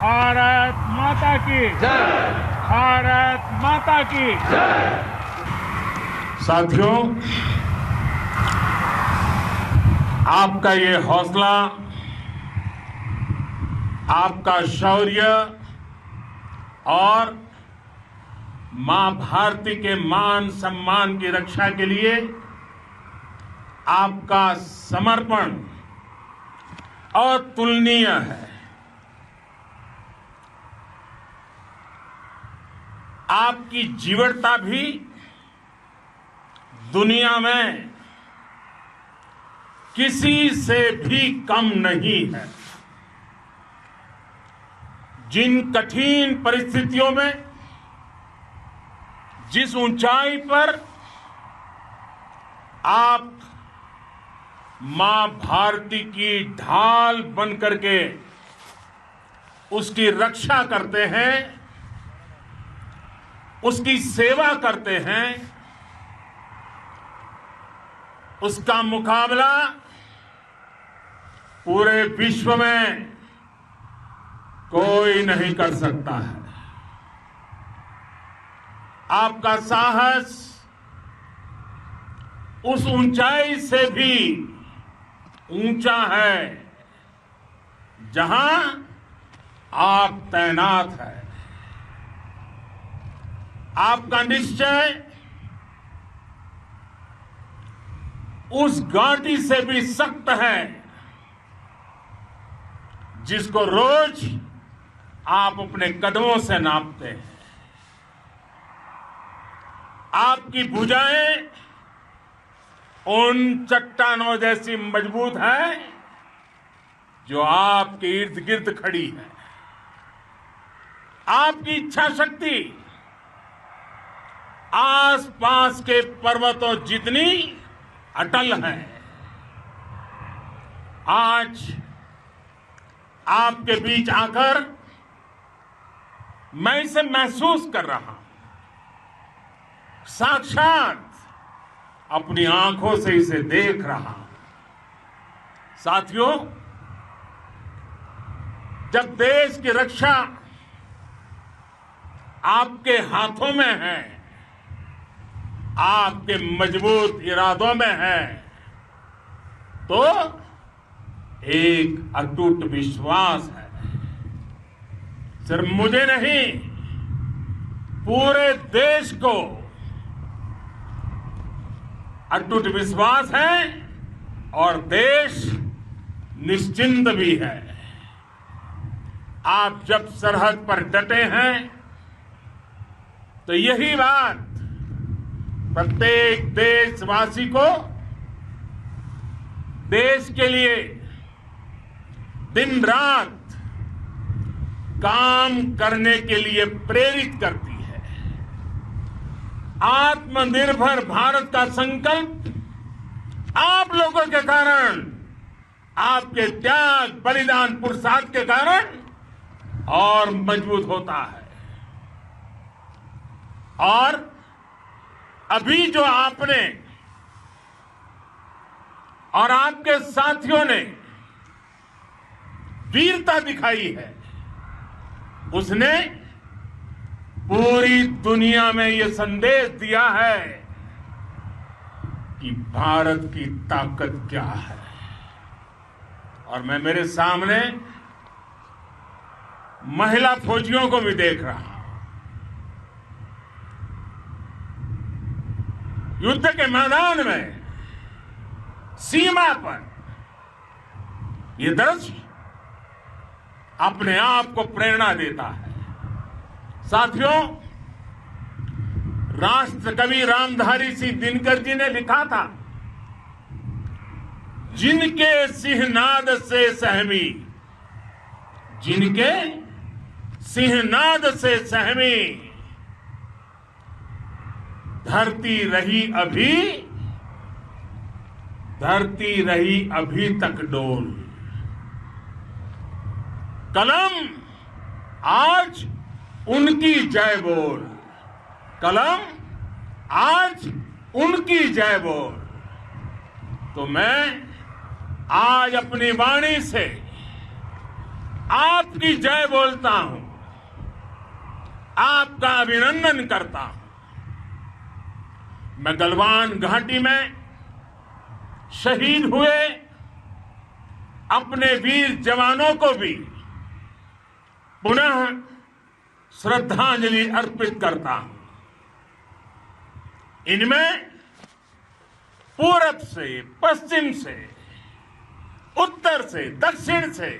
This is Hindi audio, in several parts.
भारत माता की जय। भारत माता की जय। साथियों, आपका ये हौसला, आपका शौर्य और मां भारती के मान सम्मान की रक्षा के लिए आपका समर्पण अतुलनीय है। आपकी जीवटता भी दुनिया में किसी से भी कम नहीं है। जिन कठिन परिस्थितियों में, जिस ऊंचाई पर आप मां भारती की ढाल बन करके उसकी रक्षा करते हैं, उसकी सेवा करते हैं, उसका मुकाबला पूरे विश्व में कोई नहीं कर सकता है। आपका साहस उस ऊंचाई से भी ऊंचा है जहां आप तैनात हैं। आपका निश्चय उस घाटी से भी सख्त है जिसको रोज आप अपने कदमों से नापते हैं। आपकी भुजाएं उन चट्टानों जैसी मजबूत है जो आपके इर्द गिर्द खड़ी है। आपकी इच्छा शक्ति आसपास के पर्वतों जितनी अटल है। आज आपके बीच आकर मैं इसे महसूस कर रहा हूं, साक्षात अपनी आंखों से इसे देख रहा हूं। साथियों, जब देश की रक्षा आपके हाथों में है, आपके मजबूत इरादों में है, तो एक अटूट विश्वास है। सिर्फ मुझे नहीं, पूरे देश को अटूट विश्वास है और देश निश्चिंत भी है। आप जब सरहद पर डटे हैं तो यही बात प्रत्येक देशवासी को देश के लिए दिन रात काम करने के लिए प्रेरित करती है। आत्मनिर्भर भारत का संकल्प आप लोगों के कारण, आपके त्याग बलिदान पुरुषार्थ के कारण और मजबूत होता है। और अभी जो आपने और आपके साथियों ने वीरता दिखाई है, उसने पूरी दुनिया में यह संदेश दिया है कि भारत की ताकत क्या है। और मैं मेरे सामने महिला फौजियों को भी देख रहा हूं। युद्ध के मैदान में, सीमा पर यह दृश्य अपने आप को प्रेरणा देता है। साथियों, राष्ट्र कवि रामधारी सिंह दिनकर जी ने लिखा था, जिनके सिंहनाद से सहमी, जिनके सिंहनाद से सहमी, धरती रही अभी तक डोल। कलम आज उनकी जय बोल, कलम आज उनकी जय बोल। तो मैं आज अपनी वाणी से आपकी जय बोलता हूं, आपका अभिनंदन करता हूं। मैं गलवान घाटी में शहीद हुए अपने वीर जवानों को भी पुनः श्रद्धांजलि अर्पित करता हूं। इनमें पूरब से, पश्चिम से, उत्तर से, दक्षिण से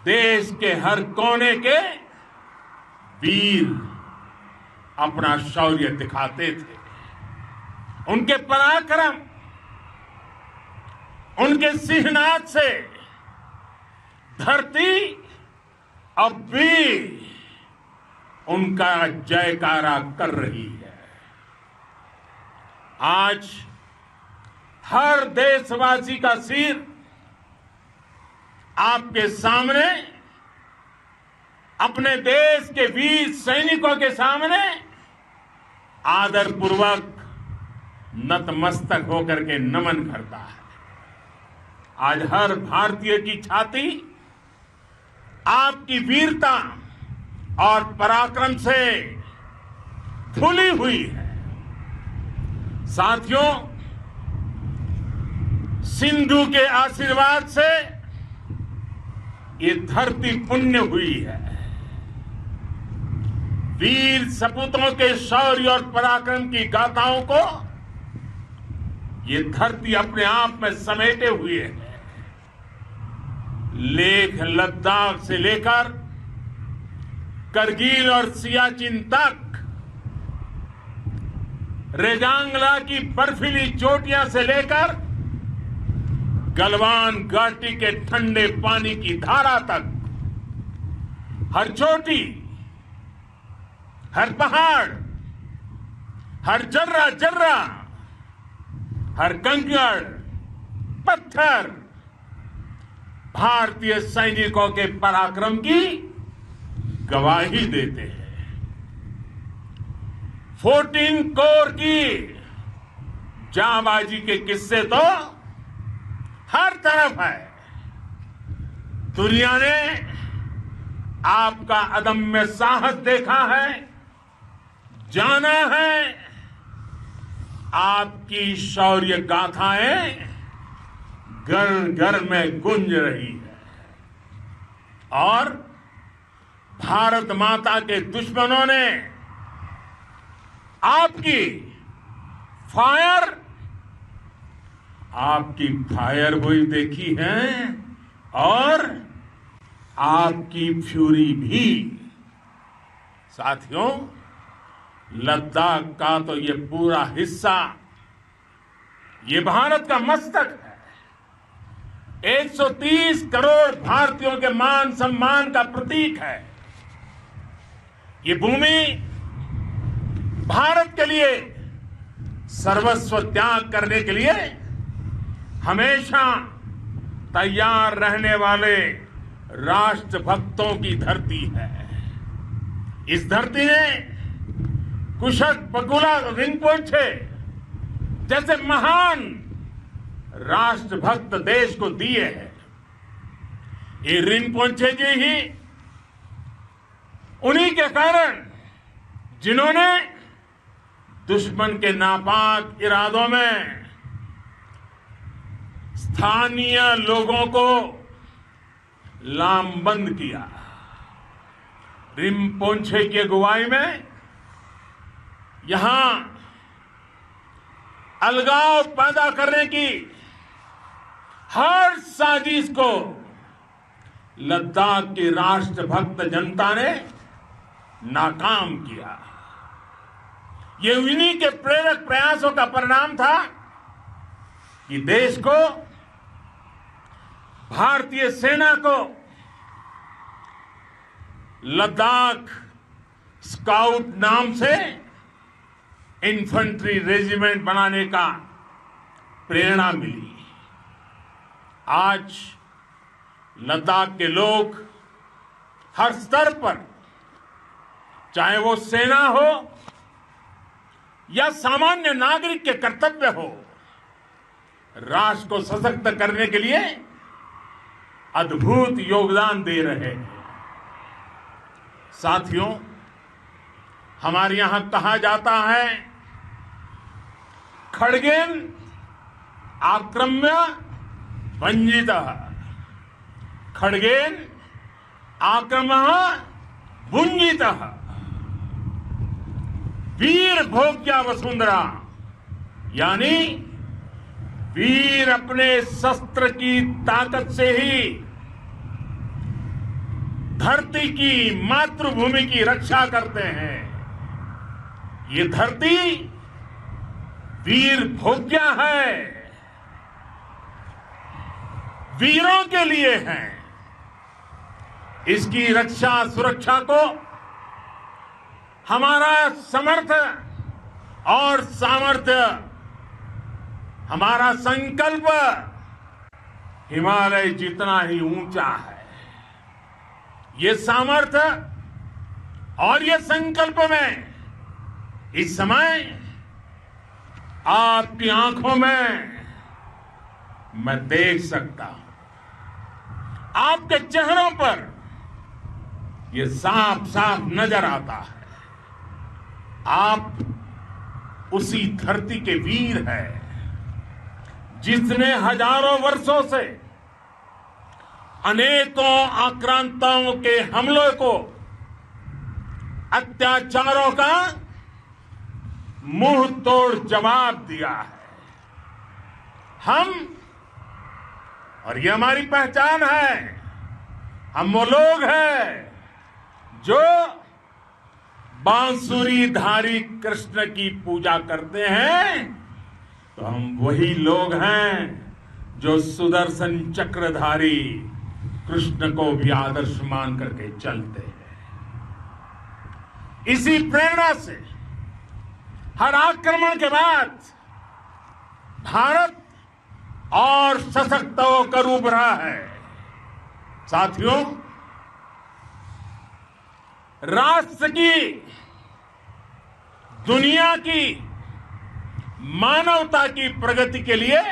देश के हर कोने के वीर अपना शौर्य दिखाते थे। उनके पराक्रम, उनके सिंहनाद से धरती अब भी उनका जयकारा कर रही है। आज हर देशवासी का सिर आपके सामने, अपने देश के वीर सैनिकों के सामने आदरपूर्वक नतमस्तक होकर के नमन करता है। आज हर भारतीय की छाती आपकी वीरता और पराक्रम से फूली हुई है। साथियों, सिंधु के आशीर्वाद से ये धरती पुण्य हुई है। वीर सपूतों के शौर्य और पराक्रम की गाथाओं को ये धरती अपने आप में समेटे हुए है। लेह लद्दाख से लेकर करगिल और सियाचिन तक, रेजांगला की बर्फीली चोटियां से लेकर गलवान घाटी के ठंडे पानी की धारा तक, हर चोटी, हर पहाड़, हर जर्रा जर्रा, हर कंकड़ पत्थर भारतीय सैनिकों के पराक्रम की गवाही देते हैं। 14 कोर की जांबाजी के किस्से तो हर तरफ है। दुनिया ने आपका अदम्य साहस देखा है, जाना है। आपकी शौर्य गाथाएं घर घर में गूंज रही है और भारत माता के दुश्मनों ने आपकी फायर हुई देखी है और आपकी फ्यूरी भी। साथियों, लद्दाख का तो ये पूरा हिस्सा ये भारत का मस्तक है। 130 करोड़ भारतीयों के मान सम्मान का प्रतीक है। ये भूमि भारत के लिए सर्वस्व त्याग करने के लिए हमेशा तैयार रहने वाले राष्ट्रभक्तों की धरती है। इस धरती ने कुशक बकुला रिनपोंछे जैसे महान राष्ट्रभक्त देश को दिए हैं। ये रिनपोंछे जी ही उन्हीं के कारण जिन्होंने दुश्मन के नापाक इरादों में स्थानीय लोगों को लामबंद किया। रिनपोंछे की अगुवाई में यहां अलगाव पैदा करने की हर साजिश को लद्दाख की राष्ट्रभक्त जनता ने नाकाम किया। ये उन्हीं के प्रेरक प्रयासों का परिणाम था कि देश को, भारतीय सेना को लद्दाख स्काउट नाम से इन्फेंट्री रेजिमेंट बनाने का प्रेरणा मिली। आज लद्दाख के लोग हर स्तर पर, चाहे वो सेना हो या सामान्य नागरिक के कर्तव्य हो, राष्ट्र को सशक्त करने के लिए अद्भुत योगदान दे रहे हैं। साथियों, हमारे यहां कहा जाता है, खड्गेन आक्रम्य भंजितः, खड्गेन आक्रम्य भुंजितः। वीर भोग्या वसुंधरा, यानी वीर अपने शस्त्र की ताकत से ही धरती की, मातृभूमि की रक्षा करते हैं। ये धरती वीर भोग्या है, वीरों के लिए है। इसकी रक्षा सुरक्षा को हमारा समर्थ और सामर्थ्य, हमारा संकल्प हिमालय जितना ही ऊंचा है। ये सामर्थ्य और ये संकल्प में इस समय आपकी आंखों में मैं देख सकता हूं, आपके चेहरों पर ये साफ साफ नजर आता है। आप उसी धरती के वीर हैं जिसने हजारों वर्षों से अनेकों आक्रांताओं के हमलों को, अत्याचारों का मुंह तोड़ जवाब दिया है। हम, और ये हमारी पहचान है, हम वो लोग हैं जो बांसुरीधारी कृष्ण की पूजा करते हैं, तो हम वही लोग हैं जो सुदर्शन चक्रधारी कृष्ण को भी आदर्श मान करके चलते हैं। इसी प्रेरणा से हर आक्रमण के बाद भारत और सशक्त होकर उभरा है। साथियों, राष्ट्र की, दुनिया की, मानवता की प्रगति के लिए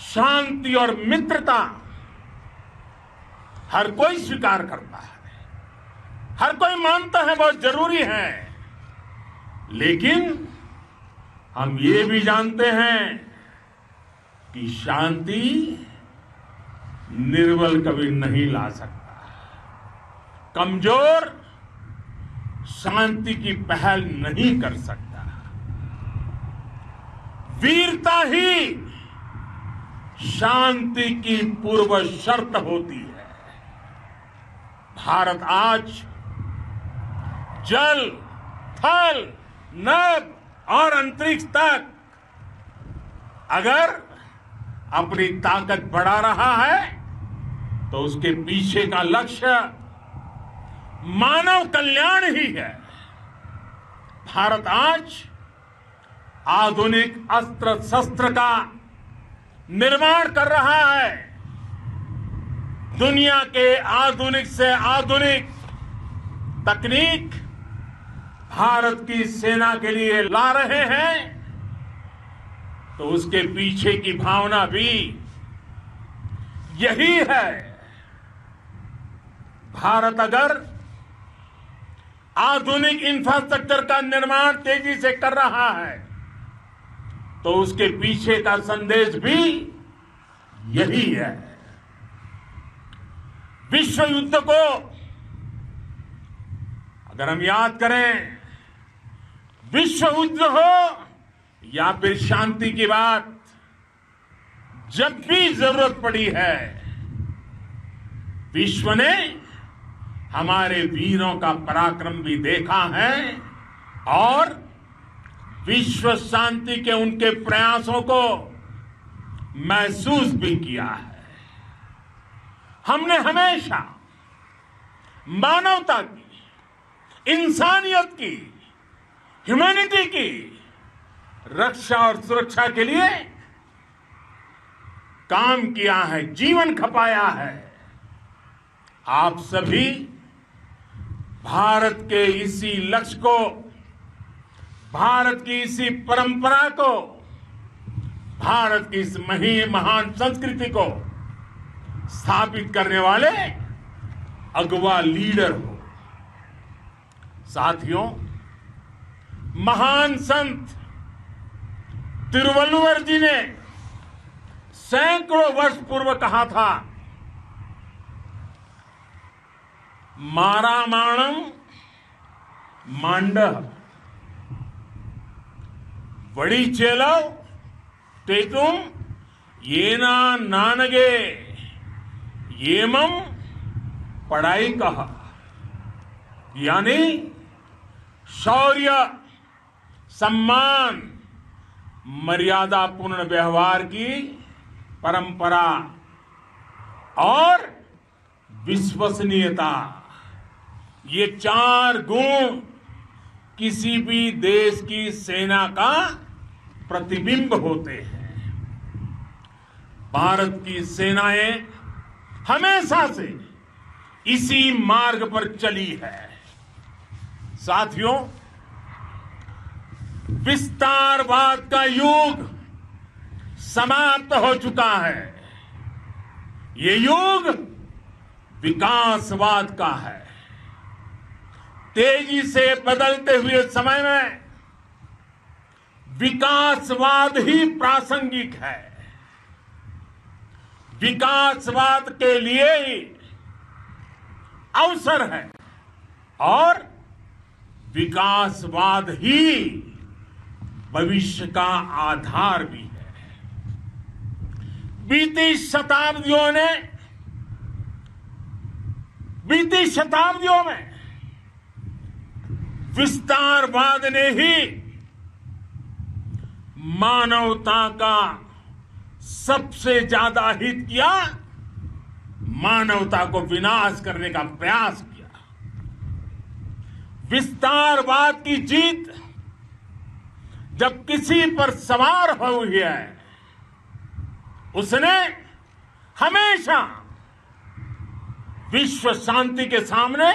शांति और मित्रता हर कोई स्वीकार करता है, हर कोई मानता है बहुत जरूरी है। लेकिन हम ये भी जानते हैं कि शांति निर्बल कभी नहीं ला सकता। कमजोर शांति की पहल नहीं कर सकता। वीरता ही शांति की पूर्व शर्त होती है। भारत आज जल, थल, नभ और अंतरिक्ष तक अगर अपनी ताकत बढ़ा रहा है तो उसके पीछे का लक्ष्य मानव कल्याण ही है। भारत आज आधुनिक अस्त्र शस्त्र का निर्माण कर रहा है। दुनिया के आधुनिक से आधुनिक तकनीक भारत की सेना के लिए ला रहे हैं, तो उसके पीछे की भावना भी यही है। भारत अगर आधुनिक इंफ्रास्ट्रक्चर का निर्माण तेजी से कर रहा है तो उसके पीछे का संदेश भी यही है। विश्व युद्ध को अगर हम याद करें, विश्व युद्ध हो या फिर शांति की बात, जब भी जरूरत पड़ी है विश्व ने हमारे वीरों का पराक्रम भी देखा है और विश्व शांति के उनके प्रयासों को महसूस भी किया है। हमने हमेशा मानवता की, इंसानियत की, ह्यूमैनिटी की रक्षा और सुरक्षा के लिए काम किया है, जीवन खपाया है। आप सभी भारत के इसी लक्ष्य को, भारत की इसी परंपरा को, भारत की इस महान संस्कृति को स्थापित करने वाले अगवा लीडर हो। साथियों, महान संत तिरुवल्लुवर जी ने सैकड़ों वर्ष पूर्व कहा था, मारामाणम मांडह वड़ी चेलव तेतुम येना नानगे येमम पढ़ाई कहा। यानी शौर्य, सम्मान, मर्यादा पूर्ण व्यवहार की परंपरा और विश्वसनीयता, ये 4 गुण किसी भी देश की सेना का प्रतिबिंब होते हैं। भारत की सेनाएं हमेशा से इसी मार्ग पर चली है। साथियों, विस्तारवाद का युग समाप्त हो चुका है। ये युग विकासवाद का है। तेजी से बदलते हुए समय में विकासवाद ही प्रासंगिक है। विकासवाद के लिए ही अवसर है और विकासवाद ही भविष्य का आधार भी है। बीती शताब्दियों में विस्तारवाद ने ही मानवता का सबसे ज्यादा हित किया, मानवता को विनाश करने का प्रयास किया। विस्तारवाद की जीत जब किसी पर सवार हुई है, उसने हमेशा विश्व शांति के सामने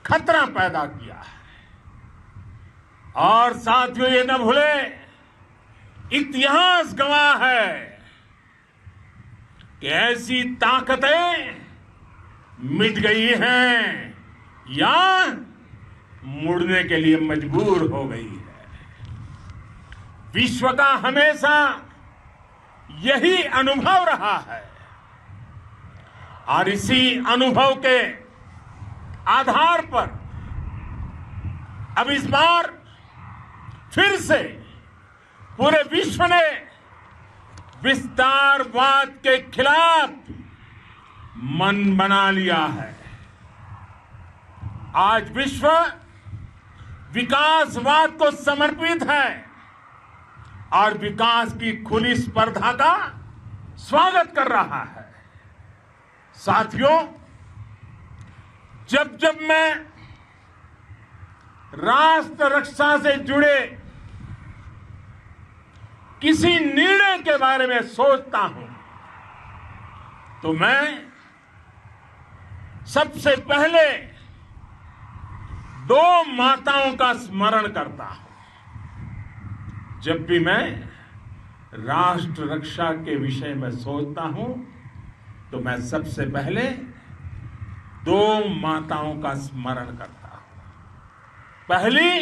खतरा पैदा किया है। और साथियों, ये न भूले, इतिहास गवाह है कि ऐसी ताकतें मिट गई हैं या मुड़ने के लिए मजबूर हो गई है। विश्व का हमेशा यही अनुभव रहा है और इसी अनुभव के आधार पर अब इस बार फिर से पूरे विश्व ने विस्तारवाद के खिलाफ मन बना लिया है। आज विश्व विकासवाद को समर्पित है और विकास की खुली स्पर्धा का स्वागत कर रहा है। साथियों, जब जब मैं राष्ट्र रक्षा से जुड़े किसी निर्णय के बारे में सोचता हूं तो मैं सबसे पहले 2 माताओं का स्मरण करता हूं। जब भी मैं राष्ट्र रक्षा के विषय में सोचता हूं तो मैं सबसे पहले 2 माताओं का स्मरण करता हूं। पहली,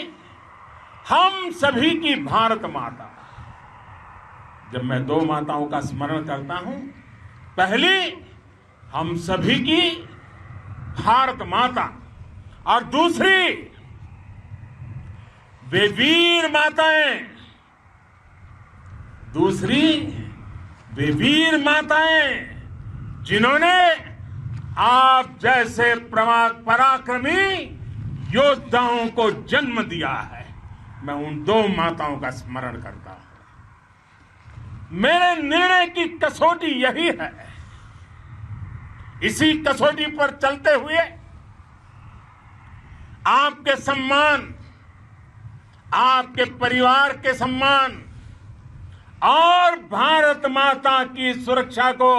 हम सभी की भारत माता। जब मैं 2 माताओं का स्मरण करता हूं, पहली हम सभी की भारत माता और दूसरी वे वीर माताएं, जिन्होंने आप जैसे पराक्रमी योद्धाओं को जन्म दिया है। मैं उन 2 माताओं का स्मरण करता हूं। मेरे निर्णय की कसौटी यही है। इसी कसौटी पर चलते हुए आपके सम्मान, आपके परिवार के सम्मान और भारत माता की सुरक्षा को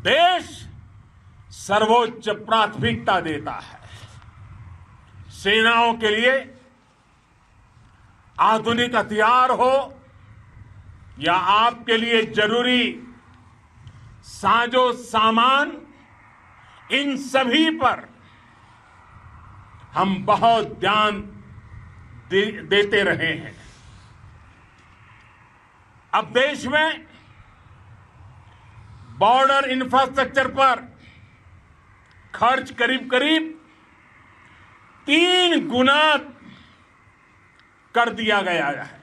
देश सर्वोच्च प्राथमिकता देता है। सेनाओं के लिए आधुनिक हथियार हो या आपके लिए जरूरी साजो सामान, इन सभी पर हम बहुत ध्यान देते रहे हैं। अब देश में बॉर्डर इंफ्रास्ट्रक्चर पर खर्च करीब करीब 3 गुना कर दिया गया है।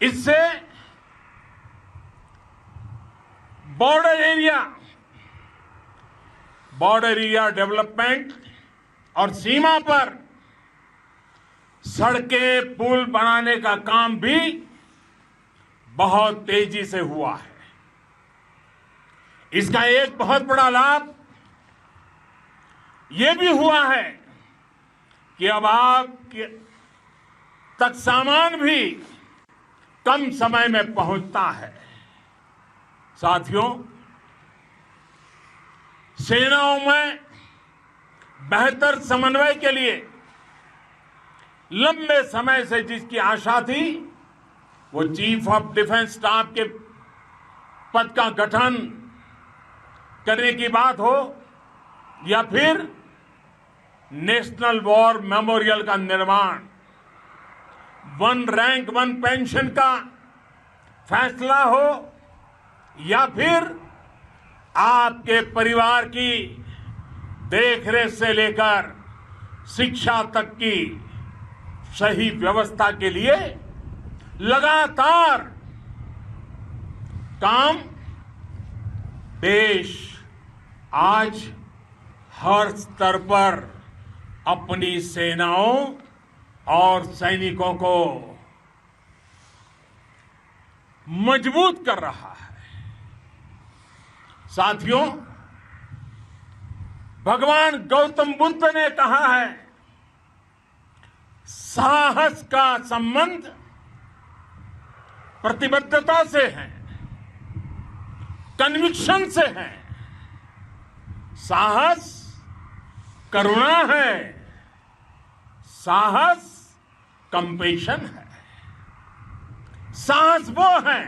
इससे बॉर्डर एरिया डेवलपमेंट और सीमा पर सड़कें पुल बनाने का काम भी बहुत तेजी से हुआ है। इसका एक बहुत बड़ा लाभ यह भी हुआ है कि अब आप तक सामान भी कम समय में पहुंचता है। साथियों, सेनाओं में बेहतर समन्वय के लिए लंबे समय से जिसकी आशा थी, वो चीफ ऑफ डिफेंस स्टाफ के पद का गठन करने की बात हो या फिर नेशनल वॉर मेमोरियल का निर्माण, 1 रैंक 1 पेंशन का फैसला हो या फिर आपके परिवार की देखरेख से लेकर शिक्षा तक की सही व्यवस्था के लिए लगातार काम देश आज हर स्तर पर अपनी सेनाओं और सैनिकों को मजबूत कर रहा है। साथियों, भगवान गौतम बुद्ध ने कहा है, साहस का संबंध प्रतिबद्धता से है, कन्विक्शन से है। साहस करुणा है, साहस कंपैशन है। साहस वो है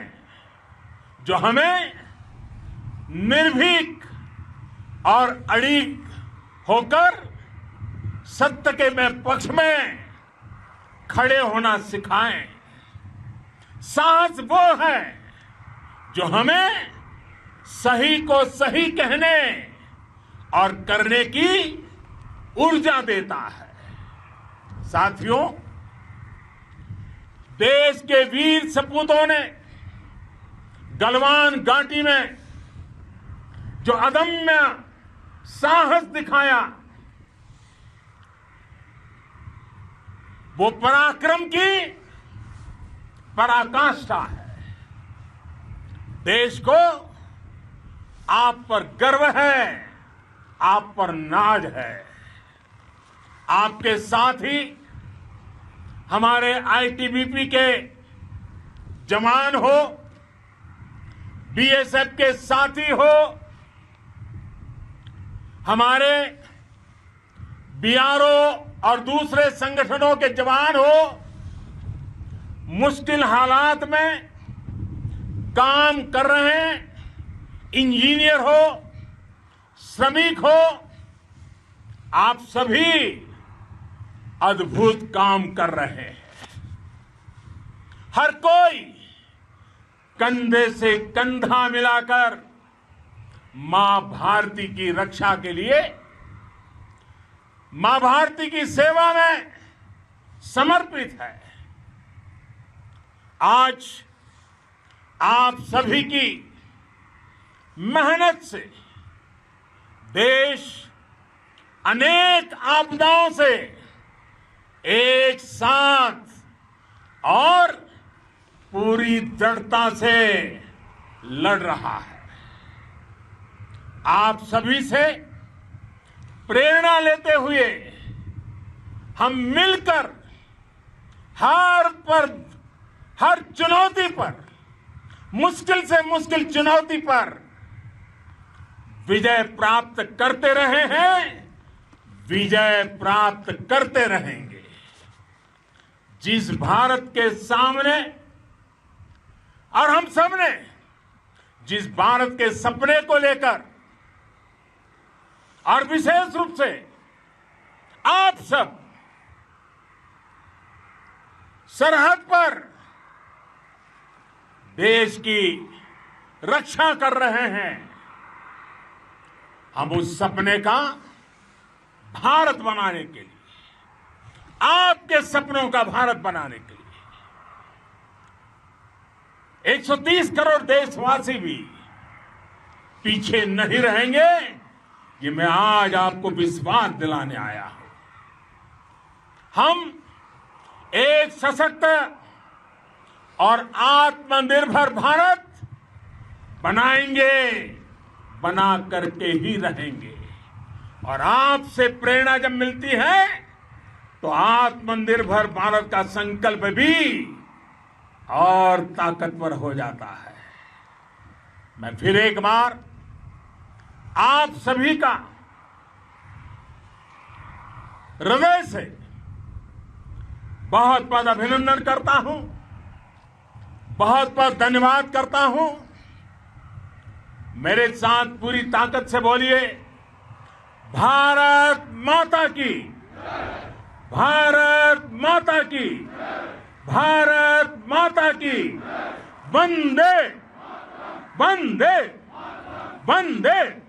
जो हमें निर्भीक और अड़िग होकर सत्य के पक्ष में खड़े होना सिखाएं। साहस वो है जो हमें सही को सही कहने और करने की ऊर्जा देता है। साथियों, देश के वीर सपूतों ने गलवान घाटी में जो अदम्य साहस दिखाया, वो पराक्रम की पराकाष्ठा है। देश को आप पर गर्व है, आप पर नाज है। आपके साथ ही हमारे आईटीबीपी के जवान हो, बीएसएफ के साथी हो, हमारे बीआरओ और दूसरे संगठनों के जवान हो, मुश्किल हालात में काम कर रहे हैं, इंजीनियर हो, श्रमिक हो, आप सभी अद्भुत काम कर रहे हैं। हर कोई कंधे से कंधा मिलाकर मां भारती की रक्षा के लिए, मां भारती की सेवा में समर्पित है। आज आप सभी की मेहनत से देश अनेक आपदाओं से एक साथ और पूरी दृढ़ता से लड़ रहा है। आप सभी से प्रेरणा लेते हुए हम मिलकर हर चुनौती पर, मुश्किल से मुश्किल चुनौती पर विजय प्राप्त करते रहे हैं, विजय प्राप्त करते रहेंगे। जिस भारत के सामने और हम सबने जिस भारत के सपने को लेकर और विशेष रूप से आप सब सरहद पर देश की रक्षा कर रहे हैं, हम उस सपने का भारत बनाने के लिए, आपके सपनों का भारत बनाने के लिए 130 करोड़ देशवासी भी पीछे नहीं रहेंगे, ये मैं आज आपको विश्वास दिलाने आया हूं। हम एक सशक्त और आत्मनिर्भर भारत बनाएंगे, बना करके ही रहेंगे। और आपसे प्रेरणा जब मिलती है तो आत्मनिर्भर भारत का संकल्प भी और ताकतवर हो जाता है। मैं फिर एक बार आप सभी का हृदय से बहुत बहुत अभिनंदन करता हूं, बहुत बहुत धन्यवाद करता हूं। मेरे साथ पूरी ताकत से बोलिए, भारत माता की, भारत माता की, भारत माता की, वंदे वंदे वंदे।